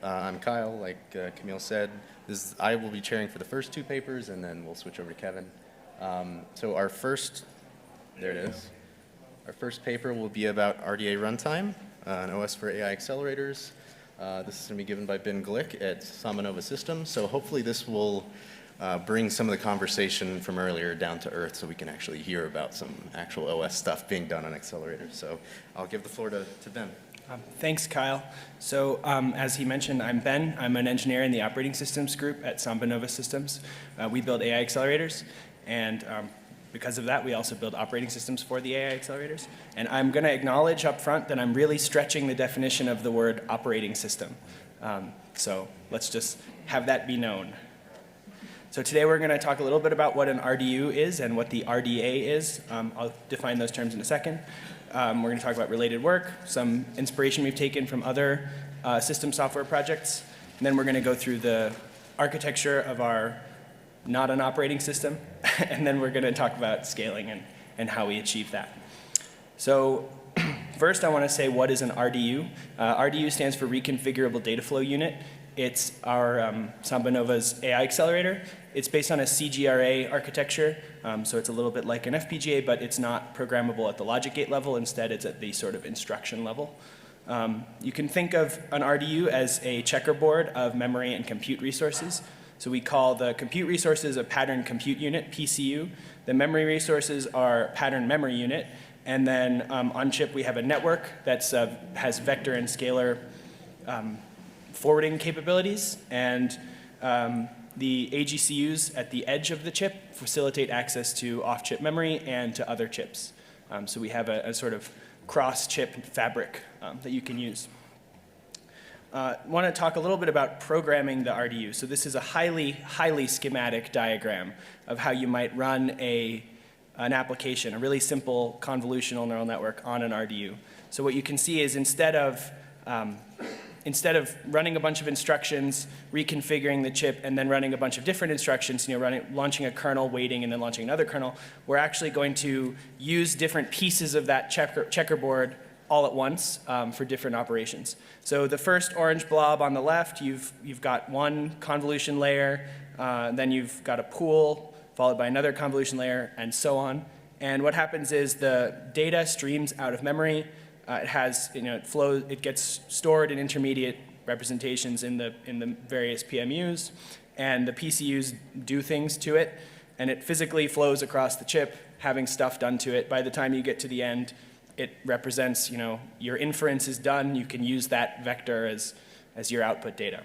I'm Kyle, like Camille said. I will be chairing for the first two papers, and then we'll switch over to Kevin. So our first paper will be about RDARuntime, an OS for AI accelerators. This is going to be given by Ben Glick at SambaNova Systems. So hopefully this will bring some of the conversation from earlier down to earth so we can actually hear about some actual OS stuff being done on accelerators. So I'll give the floor to Ben. Thanks, Kyle. So as he mentioned, I'm Ben. I'm an engineer in the operating systems group at SambaNova Systems. We build AI accelerators, and because of that, we also build operating systems for the AI accelerators. And I'm going to acknowledge up front that I'm really stretching the definition of the word operating system. So let's just have that be known. So today we're going to talk a little bit about what an RDU is and what the RDA is. I'll define those terms in a second. We're going to talk about related work, some inspiration we've taken from other system software projects, and then we're going to go through the architecture of our not an operating system, and then we're going to talk about scaling and how we achieve that. So first I want to say, what is an RDU? RDU stands for Reconfigurable Dataflow Unit. It's our SambaNova's AI accelerator. It's based on a CGRA architecture, so it's a little bit like an FPGA, but it's not programmable at the logic gate level. Instead, it's at the sort of instruction level. You can think of an RDU as a checkerboard of memory and compute resources. So we call the compute resources a pattern compute unit, PCU. The memory resources are pattern memory unit. And then on chip, we have a network that has vector and scalar forwarding capabilities, and the AGCUs at the edge of the chip facilitate access to off-chip memory and to other chips. So we have a sort of cross-chip fabric that you can use. I want to talk a little bit about programming the RDU. So this is a highly schematic diagram of how you might run an application, a really simple convolutional neural network on an RDU. So what you can see is instead of running a bunch of instructions, reconfiguring the chip, and then running a bunch of different instructions, launching a kernel, waiting, and then launching another kernel, we're actually going to use different pieces of that checkerboard all at once for different operations. So the first orange blob on the left, you've got one convolution layer, then you've got a pool, followed by another convolution layer, and so on. And what happens is the data streams out of memory. It gets stored in intermediate representations in the various PMUs, and the PCUs do things to it, and it physically flows across the chip, having stuff done to it. By the time you get to the end, it represents, your inference is done. You can use that vector as your output data.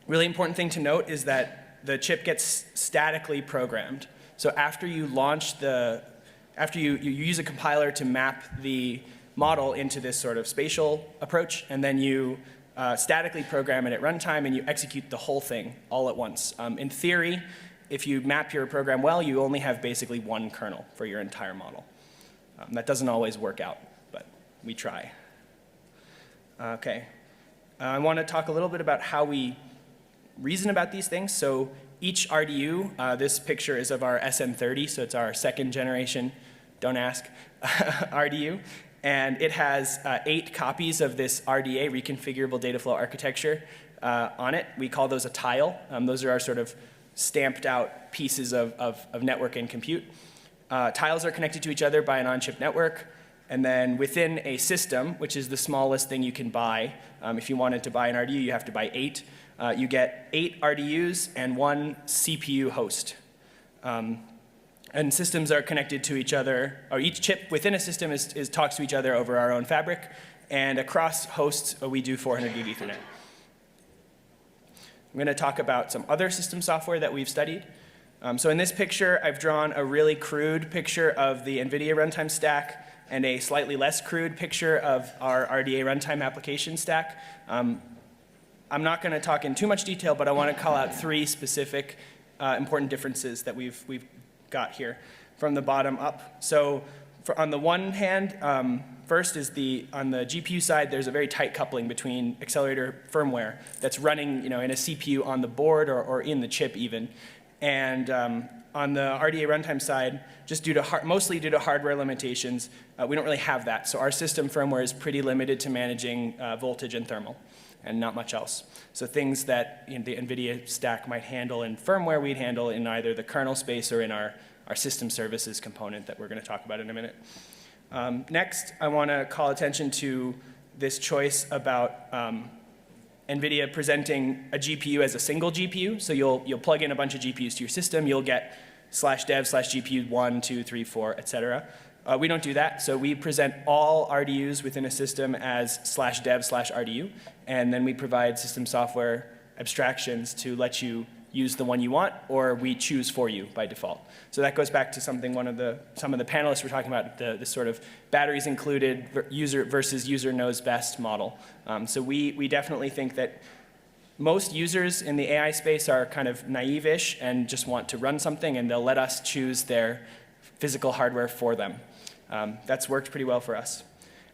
Really important thing to note is that the chip gets statically programmed. So after you launch after you use a compiler to map the model into this sort of spatial approach, and then you statically program it at runtime, and you execute the whole thing all at once. In theory, if you map your program well, you only have basically one kernel for your entire model. That doesn't always work out, but we try. Okay. I want to talk a little bit about how we reason about these things. So each RDU, this picture is of our SM30, so it's our second generation, don't ask, RDU. And it has 8 copies of this RDA, Reconfigurable Dataflow Architecture, on it. We call those a tile. Those are our sort of stamped out pieces of network and compute. Tiles are connected to each other by an on-chip network. And then within a system, which is the smallest thing you can buy, if you wanted to buy an RDU, you have to buy 8. You get 8 RDUs and 1 CPU host. And systems are connected to each other, or each chip within a system talks to each other over our own fabric. And across hosts, we do 400 gig Ethernet. I'm going to talk about some other system software that we've studied. So in this picture, I've drawn a really crude picture of the NVIDIA runtime stack and a slightly less crude picture of our RDA runtime application stack. I'm not going to talk in too much detail, but I want to call out 3 specific important differences that we've got here from the bottom up. So on the one hand, first is on the GPU side, there's a very tight coupling between accelerator firmware that's running in a CPU on the board or in the chip even. And on the RDA runtime side, just mostly due to hardware limitations, we don't really have that. So our system firmware is pretty limited to managing voltage and thermal. and not much else. So things that the NVIDIA stack might handle in firmware, we'd handle in either the kernel space or in our system services component that we're going to talk about in a minute. Next, I want to call attention to this choice about NVIDIA presenting a GPU as a single GPU. So you'll plug in a bunch of GPUs to your system. You'll get /dev/GPU 1, 2, 3, 4, et cetera. We don't do that. So we present all RDUs within a system as /dev/RDU. And then we provide system software abstractions to let you use the one you want, or we choose for you by default. So that goes back to something some of the panelists were talking about, the sort of batteries included user versus user knows best model. So we definitely think that most users in the AI space are kind of naive-ish and just want to run something, and they'll let us choose their physical hardware for them. That's worked pretty well for us.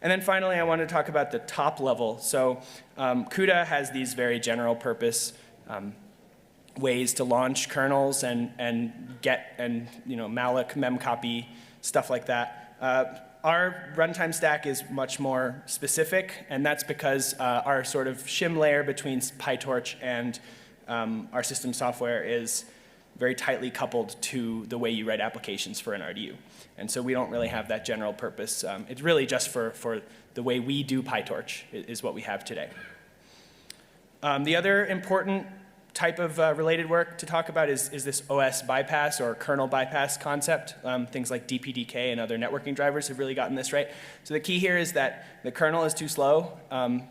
And then finally, I want to talk about the top level. So CUDA has these very general purpose ways to launch kernels and get and malloc, memcopy, stuff like that. Our runtime stack is much more specific, and that's because our sort of shim layer between PyTorch and our system software is very tightly coupled to the way you write applications for an RDU. And so we don't really have that general purpose. It's really just for the way we do PyTorch is what we have today. The other important type of related work to talk about is this OS bypass or kernel bypass concept. Things like DPDK and other networking drivers have really gotten this right. So the key here is that the kernel is too slow, and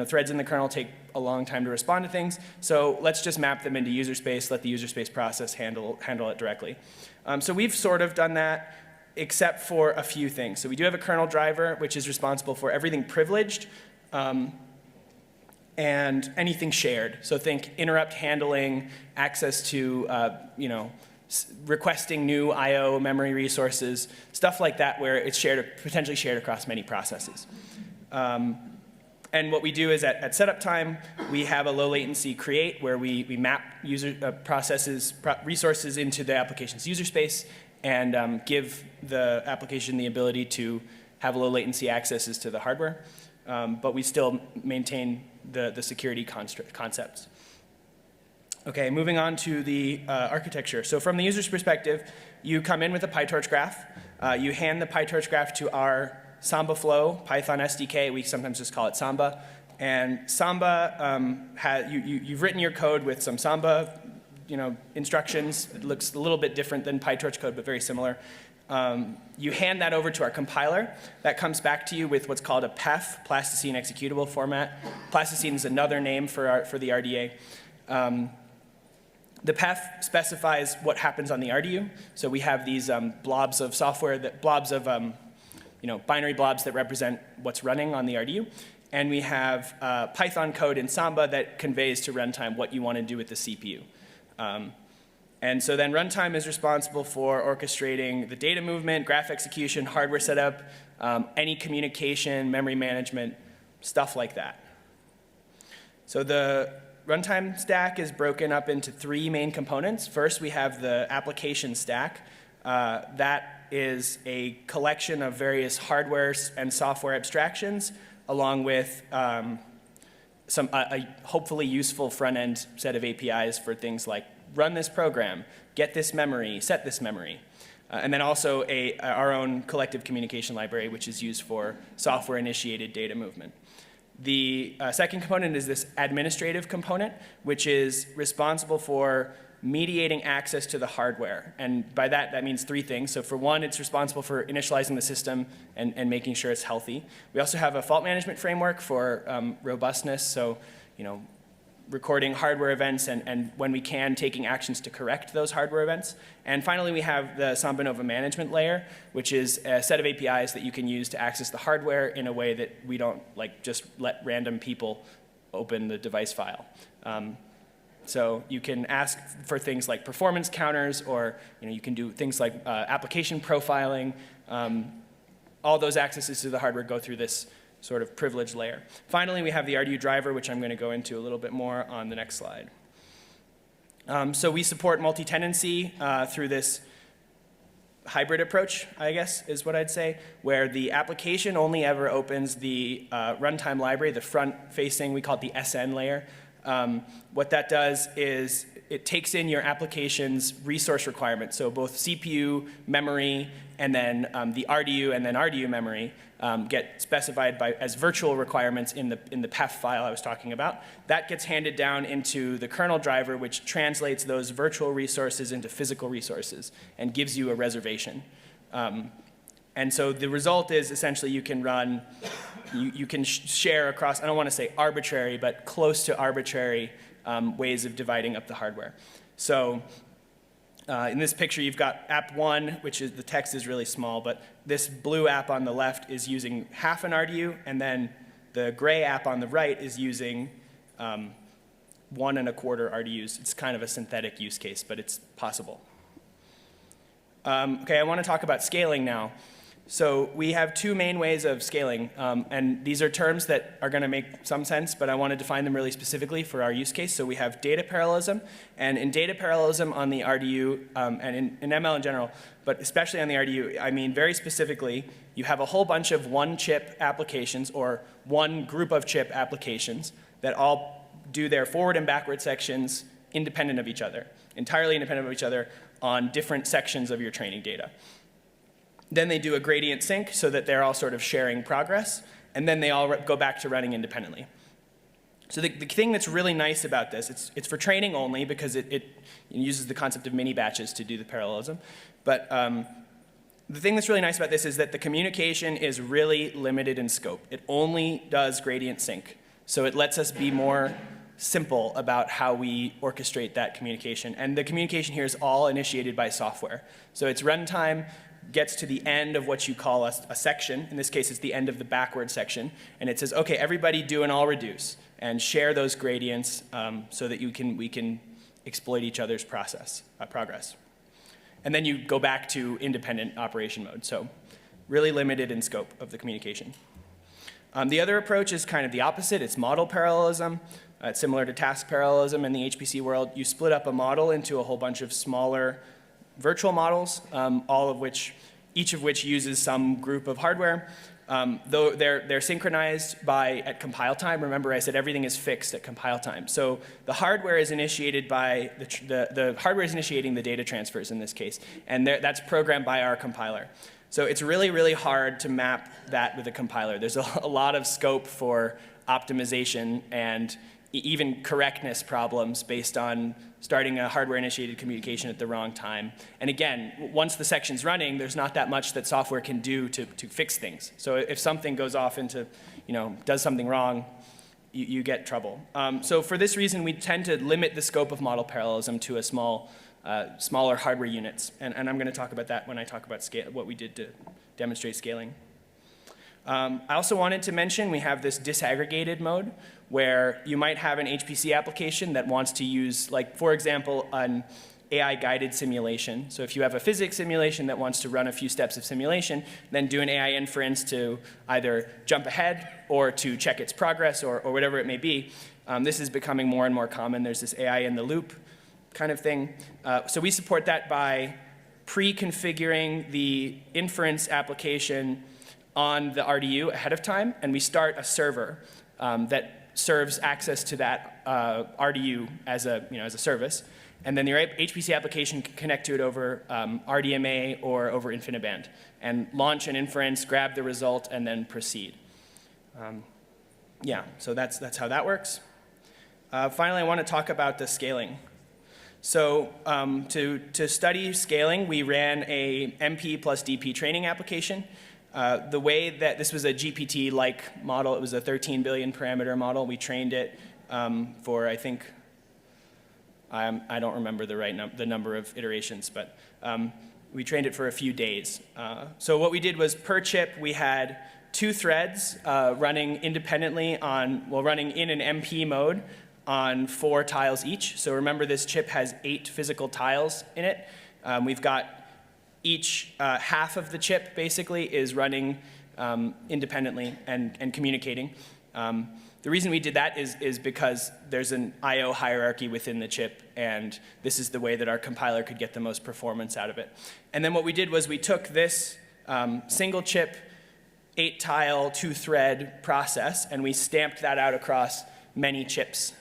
threads in the kernel take a long time to respond to things. So let's just map them into user space, let the user space process handle it directly. So we've sort of done that, except for a few things. So we do have a kernel driver, which is responsible for everything privileged, and anything shared. So think interrupt handling, access to, requesting new I/O memory resources, stuff like that where it's potentially shared across many processes. And what we do is at setup time, we have a low latency create where we map resources into the application's user space and give the application the ability to have low latency accesses to the hardware. But we still maintain the security concepts. Okay, moving on to the architecture. So from the user's perspective, you come in with a PyTorch graph. You hand the PyTorch graph to our SambaFlow Python SDK. We sometimes just call it Samba. And Samba, you've written your code with some Samba instructions. It looks a little bit different than PyTorch code, but very similar. You hand that over to our compiler. That comes back to you with what's called a PEF, plasticine executable format. Plasticine is another name for the RDA. The PEF specifies what happens on the RDU. So we have these blobs of software, binary blobs that represent what's running on the RDU. And we have Python code in Samba that conveys to runtime what you want to do with the CPU. And so then runtime is responsible for orchestrating the data movement, graph execution, hardware setup, any communication, memory management, stuff like that. So the runtime stack is broken up into three main components. First, we have the application stack. That is a collection of various hardware and software abstractions, along with a hopefully useful front-end set of APIs for things like run this program, get this memory, set this memory. And then also our own collective communication library, which is used for software-initiated data movement. The second component is this administrative component, which is responsible for mediating access to the hardware. And by that means three things. So for one, it's responsible for initializing the system and making sure it's healthy. We also have a fault management framework for robustness. So, recording hardware events and when we can, taking actions to correct those hardware events. And finally, we have the SambaNova management layer, which is a set of APIs that you can use to access the hardware in a way that we don't just let random people open the device file. So you can ask for things like performance counters, or you can do things like application profiling. All those accesses to the hardware go through this sort of privilege layer. Finally, we have the RDU driver, which I'm going to go into a little bit more on the next slide. So we support multi-tenancy through this hybrid approach, I guess, is what I'd say, where the application only ever opens the runtime library, the front-facing, we call it the SN layer. What that does is it takes in your application's resource requirements, so both CPU, memory, and then the RDU and then RDU memory get specified as virtual requirements in the PEF file I was talking about. That gets handed down into the kernel driver, which translates those virtual resources into physical resources and gives you a reservation. And so the result is essentially you can run, you can share across, I don't want to say arbitrary, but close to arbitrary ways of dividing up the hardware. So in this picture, you've got app 1, which is the text is really small, but this blue app on the left is using half an RDU, and then the gray app on the right is using 1 1/4 RDUs. It's kind of a synthetic use case, but it's possible. Okay, I want to talk about scaling now. So we have 2 main ways of scaling, and these are terms that are going to make some sense, but I want to define them really specifically for our use case. So we have data parallelism, and in data parallelism on the RDU, and in ML in general, but especially on the RDU, I mean very specifically, you have a whole bunch of one-chip applications or one group of chip applications that all do their forward and backward sections independent of each other, entirely independent of each other on different sections of your training data. Then they do a gradient sync so that they're all sort of sharing progress, and then they all go back to running independently. So the thing that's really nice about this, it's for training only because it uses the concept of mini batches to do the parallelism. But the thing that's really nice about this is that the communication is really limited in scope. It only does gradient sync. So it lets us be more simple about how we orchestrate that communication. And the communication here is all initiated by software. So it's runtime gets to the end of what you call a section. In this case, it's the end of the backward section. And it says, OK, everybody do an all reduce and share those gradients so that we can exploit each other's progress. And then you go back to independent operation mode. So really limited in scope of the communication. The other approach is kind of the opposite. It's model parallelism. It's similar to task parallelism in the HPC world. You split up a model into a whole bunch of smaller virtual models, each of which uses some group of hardware. Though they're synchronized at compile time. Remember, I said everything is fixed at compile time. So the hardware is initiated by the hardware is initiating the data transfers in this case, and that's programmed by our compiler. So it's really, really hard to map that with a compiler. There's a lot of scope for optimization and even correctness problems based on starting a hardware-initiated communication at the wrong time. And again, once the section's running, there's not that much that software can do to fix things. So if something goes off into, does something wrong, you get trouble. So for this reason, we tend to limit the scope of model parallelism to a smaller hardware units. And I'm going to talk about that when I talk about what we did to demonstrate scaling. I also wanted to mention we have this disaggregated mode where you might have an HPC application that wants to use, like, for example, an AI-guided simulation. So if you have a physics simulation that wants to run a few steps of simulation, then do an AI inference to either jump ahead or to check its progress or whatever it may be. This is becoming more and more common. There's this AI in the loop kind of thing. So we support that by pre-configuring the inference application on the RDU ahead of time, and we start a server that serves access to that RDU as a service, and then your HPC application can connect to it over RDMA or over InfiniBand, and launch an inference, grab the result, and then proceed. So that's how that works. Finally, I want to talk about the scaling. So to study scaling, we ran a MP plus DP training application. The way that this was a GPT-like model, it was a 13 billion parameter model. We trained it for, I think, I don't remember the number of iterations, but we trained it for a few days. So what we did was per chip, we had 2 threads running independently running in an MP mode on 4 tiles each. So remember, this chip has 8 physical tiles in it. We've got each half of the chip basically is running independently and communicating. The reason we did that is because there's an I/O hierarchy within the chip, and this is the way that our compiler could get the most performance out of it. And then what we did was we took this single chip, 8-tile, 2-thread process, and we stamped that out across many chips.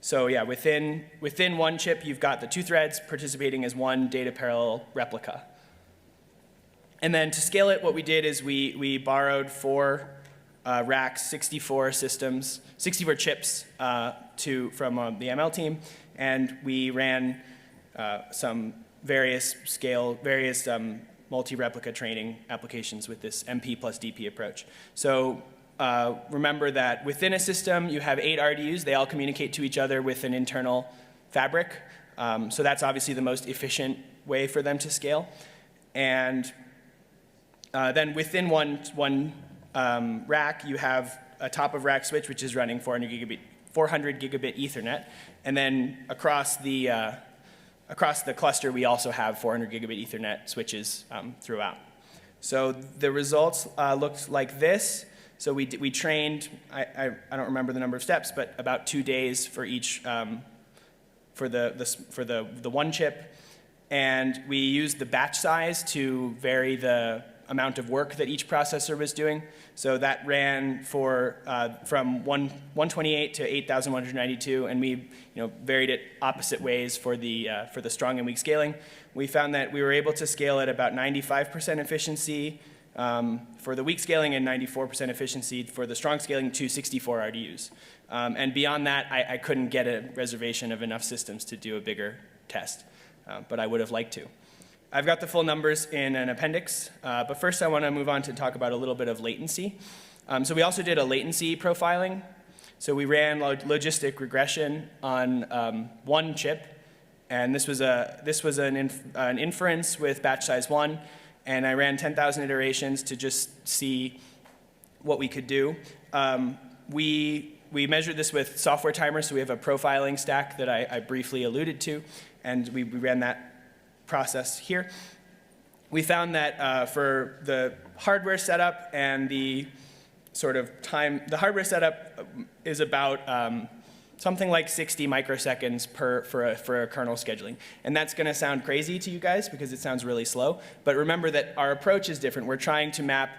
So yeah, within one chip, you've got the 2 threads participating as one data parallel replica. And then to scale it, what we did is we borrowed 4 racks, 64 systems, 64 chips from the ML team, and we ran some various multi-replica training applications with this MP plus DP approach. So remember that within a system, you have 8 RDUs. They all communicate to each other with an internal fabric. So that's obviously the most efficient way for them to scale. And then within one rack, you have a top-of-rack switch, which is running 400 gigabit Ethernet. And then across the cluster, we also have 400 gigabit Ethernet switches throughout. So the results looked like this. So we trained, I don't remember the number of steps, but about 2 days for each, for the one chip. And we used the batch size to vary the amount of work that each processor was doing. So that ran from 128 to 8,192, and we varied it opposite ways for the strong and weak scaling. We found that we were able to scale at about 95% efficiency for the weak scaling and 94% efficiency for the strong scaling to 64 RDUs. And beyond that, I couldn't get a reservation of enough systems to do a bigger test, but I would have liked to. I've got the full numbers in an appendix, but first I want to move on to talk about a little bit of latency. So we also did a latency profiling. So we ran logistic regression on one chip, and this was an inference with batch size 1, and I ran 10,000 iterations to just see what we could do. We measured this with software timers, so we have a profiling stack that I briefly alluded to, and we ran that process here. We found that for the hardware setup and the sort of time, the hardware setup is about something like 60 microseconds for a kernel scheduling. And that's going to sound crazy to you guys because it sounds really slow. But remember that our approach is different. We're trying to map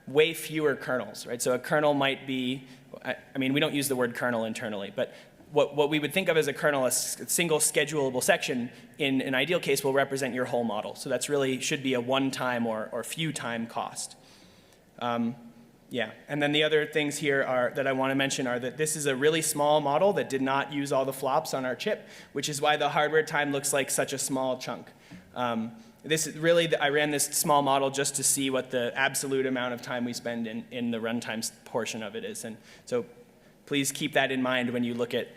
way fewer kernels, right? So a kernel might be, I mean, we don't use the word kernel internally, but what we would think of as a kernel, a single schedulable section, in an ideal case will represent your whole model. So that's really should be a one-time or few-time cost. Yeah, and then the other things here that I want to mention are that this is a really small model that did not use all the flops on our chip, which is why the hardware time looks like such a small chunk. This is really, I ran this small model just to see what the absolute amount of time we spend in the runtime portion of it is. And so please keep that in mind when you look at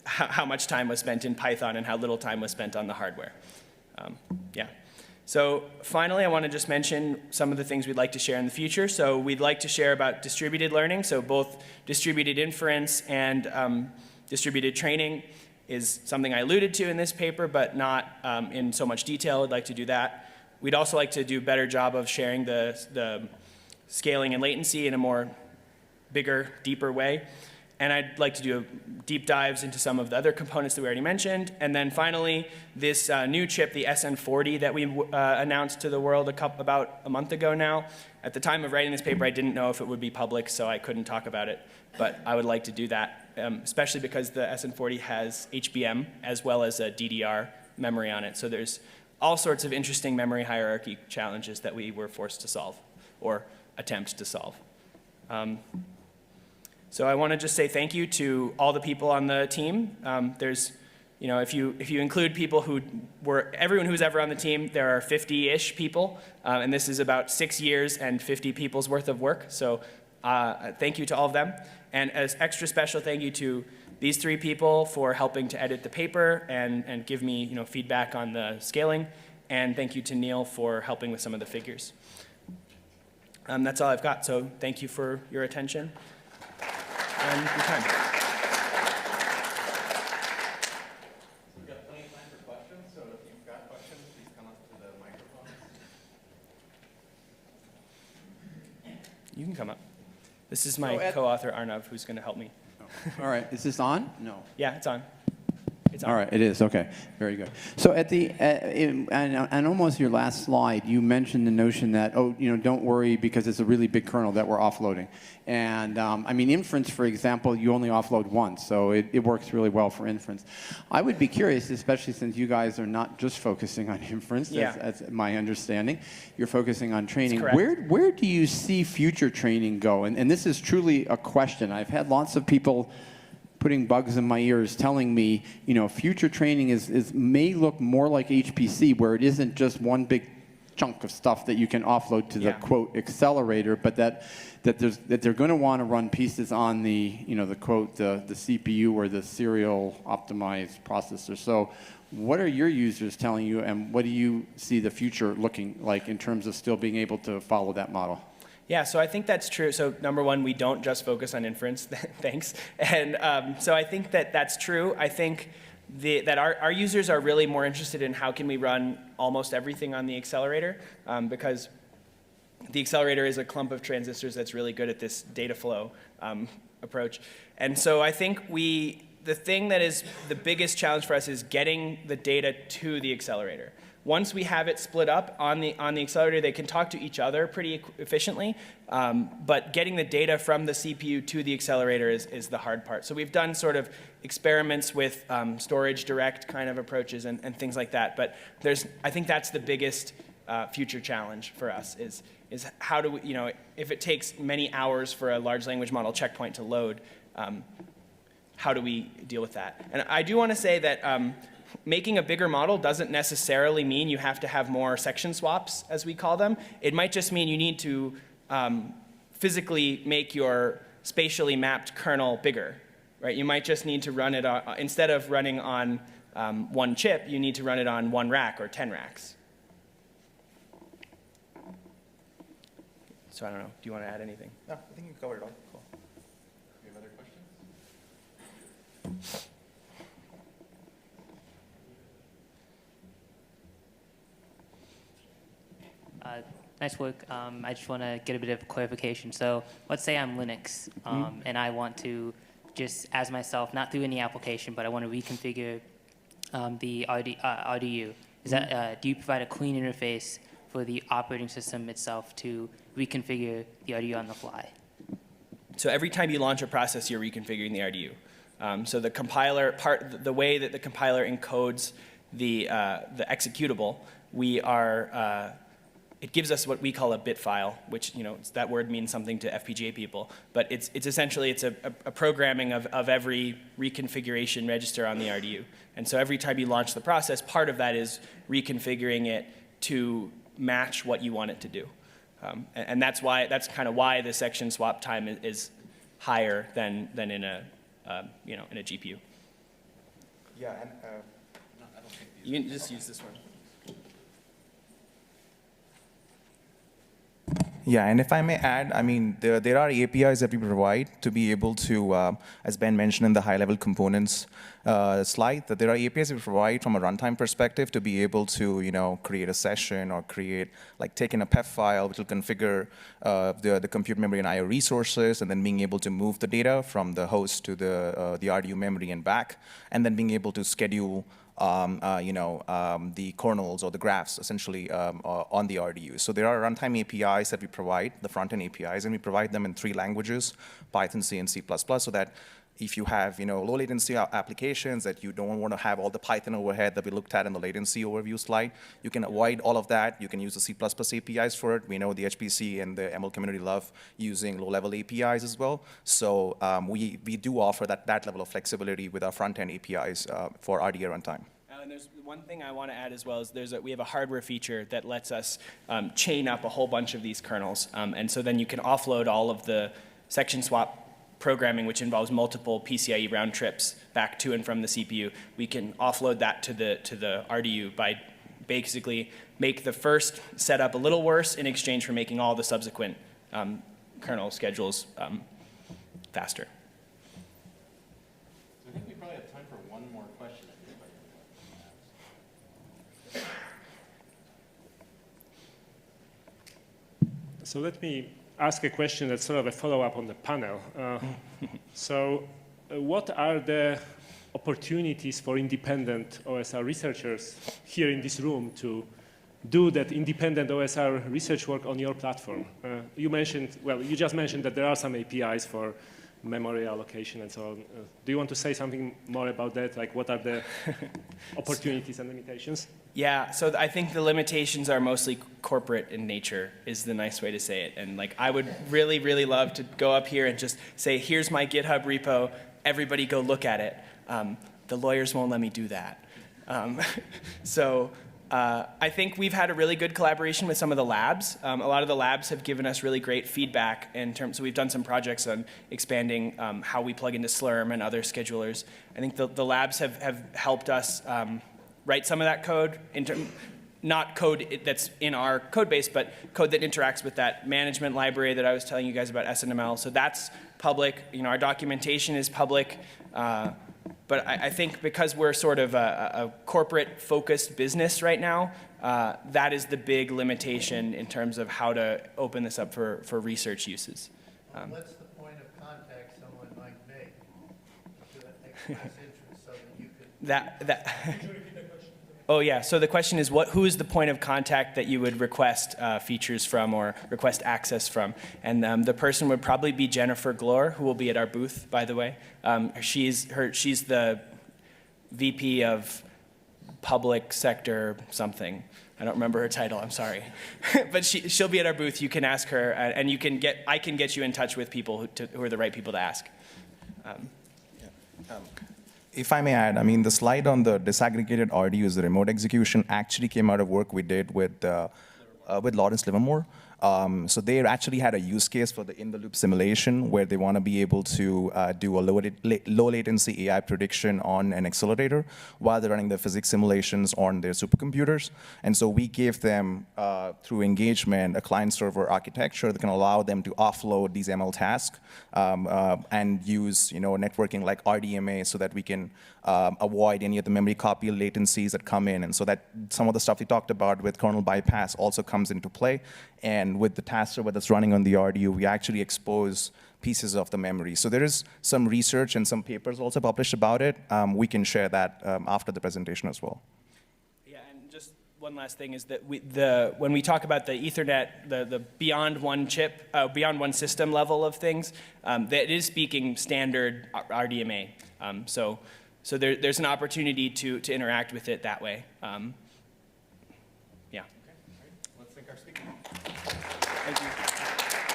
how much time was spent in Python and how little time was spent on the hardware. Yeah. So finally, I want to just mention some of the things we'd like to share in the future. So we'd like to share about distributed learning. So both distributed inference and distributed training is something I alluded to in this paper, but not in so much detail. I'd like to do that. We'd also like to do a better job of sharing the scaling and latency in a more bigger, deeper way. And I'd like to do deep dives into some of the other components that we already mentioned. And then finally, this new chip, the SN40 that we announced to the world about a month ago now. At the time of writing this paper, I didn't know if it would be public, so I couldn't talk about it. But I would like to do that, especially because the SN40 has HBM as well as a DDR memory on it. So there's all sorts of interesting memory hierarchy challenges that we were forced to solve or attempt to solve. So I want to just say thank you to all the people on the team. There's, if you include people everyone who's ever on the team, there are 50-ish people, and this is about 6 years and 50 people's worth of work. So thank you to all of them, and as extra special thank you to these 3 people for helping to edit the paper and give me feedback on the scaling, and thank you to Neil for helping with some of the figures. That's all I've got. So thank you for your attention. And your time. We've got plenty of time for questions, so if you've got questions, please come up to the microphone. You can come up. This This is my co-author, Arnav, who's going to help me. All right, is this on? No. Yeah, it's on. It's on. All right, it is, okay, very good. So at the, and almost your last slide, you mentioned the notion that, oh, don't worry because it's a really big kernel that we're offloading. And I mean, inference, for example, you only offload once, so it works really well for inference. I would be curious, especially since you guys are not just focusing on inference, that's my understanding. You're focusing on training. Where do you see future training go? And this is truly a question. I've had lots of people putting bugs in my ears telling me, future training may look more like HPC, where it isn't just one big chunk of stuff that you can offload to the quote accelerator, but that they're going to want to run pieces on the the quote the CPU or the serial optimized processor. So what are your users telling you, and what do you see the future looking like in terms of still being able to follow that model? Yeah, so I think that's true. So number one, we don't just focus on inference, thanks. And so I think that that's true. I think that our users are really more interested in how can we run almost everything on the accelerator, because the accelerator is a clump of transistors that's really good at this data flow approach. And so I think the thing that is the biggest challenge for us is getting the data to the accelerator. Once we have it split up on the accelerator, they can talk to each other pretty efficiently, but getting the data from the CPU to the accelerator is the hard part. So we've done sort of experiments with storage direct kind of approaches and things like that, but I think that's the biggest future challenge for us is how do we, if it takes many hours for a large language model checkpoint to load, how do we deal with that? And I do want to say that making a bigger model doesn't necessarily mean you have to have more section swaps, as we call them. It might just mean you need to physically make your spatially mapped kernel bigger, right? You might just need to run it on, instead of running on one chip, you need to run it on 1 rack or 10 racks. So I don't know. Do you want to add anything? No, I think you covered it all. Cool. You have other questions? Nice work. I just want to get a bit of clarification. So let's say I'm Linux, and I want to just, as myself, not through any application, but I want to reconfigure the RDU. Is that, do you provide a clean interface for the operating system itself to reconfigure the RDU on the fly? So every time you launch a process, you're reconfiguring the RDU. So the compiler the way that the compiler encodes the executable, it gives us what we call a bit file, which that word means something to FPGA people, but it's essentially a programming of every reconfiguration register on the RDU. And so every time you launch the process, part of that is reconfiguring it to match what you want it to do. And that's kind of why the section swap time is higher than in a in a GPU. Yeah, and you can just use this one. Yeah, and if I may add, I mean, there are APIs that we provide to be able to, as Ben mentioned in the high-level components slide, that there are APIs we provide from a runtime perspective to be able to, create a session or take in a PEF file, which will configure the compute memory and I/O resources, and then being able to move the data from the host to the RDU memory and back, and then being able to schedule the kernels or the graphs essentially on the RDU. So there are runtime APIs that we provide, the front-end APIs, and we provide them in 3 languages, Python, C, and C++, so that if you have low latency applications that you don't want to have all the Python overhead that we looked at in the latency overview slide, you can avoid all of that. You can use the C++ APIs for it. We know the HPC and the ML community love using low-level APIs as well. So we do offer that level of flexibility with our front-end APIs for RDARuntime. And there's one thing I want to add as well is we have a hardware feature that lets us chain up a whole bunch of these kernels. And so then you can offload all of the section swap programming, which involves multiple PCIe round trips back to and from the CPU. We can offload that to the RDU by basically make the first setup a little worse in exchange for making all the subsequent kernel schedules faster. I think we probably have time for one more question. So let me ask a question that's sort of a follow-up on the panel. What are the opportunities for independent OSR researchers here in this room to do that independent OSR research work on your platform? You just mentioned that there are some APIs for memory allocation and so on. Do you want to say something more about that? Like, what are the opportunities and limitations? Yeah, so I think the limitations are mostly corporate in nature, is the nice way to say it. And like, I would really, really love to go up here and just say, here's my GitHub repo, everybody go look at it. The lawyers won't let me do that. I think we've had a really good collaboration with some of the labs. A lot of the labs have given us really great feedback in terms, so we've done some projects on expanding how we plug into Slurm and other schedulers. I think the labs have helped us write some of that code, not code that's in our code base, but code that interacts with that management library that I was telling you guys about, SNML. So that's public. You know, our documentation is public. But I think because we're sort of a corporate-focused business right now, that is the big limitation in terms of how to open this up for research uses. What's the point of contact someone might make to express interest so that you could... Oh yeah, so the question is, who is the point of contact that you would request features from or request access from? And the person would probably be Jennifer Glore, who will be at our booth, by the way. She's the VP of Public Sector something. I don't remember her title, I'm sorry. But she'll be at our booth, you can ask her, and I can get you in touch with people who are the right people to ask. If I may add, I mean, the slide on the disaggregated RDUs, the remote execution, actually came out of work we did with Lawrence Livermore. So they actually had a use case for the in-the-loop simulation where they want to be able to do a low latency AI prediction on an accelerator while they're running the physics simulations on their supercomputers. And so we gave them, through engagement, a client-server architecture that can allow them to offload these ML tasks and use networking like RDMA so that we can avoid any of the memory copy latencies that come in. And so that some of the stuff we talked about with kernel bypass also comes into play. And with the task server that's running on the RDU, we actually expose pieces of the memory. So there is some research and some papers also published about it. We can share that after the presentation as well. Yeah, and just one last thing is that when we talk about the Ethernet, the beyond one chip, beyond one system level of things, that is speaking standard RDMA. So there's an opportunity to interact with it that way. Yeah. Let's thank our speaker. Thank you.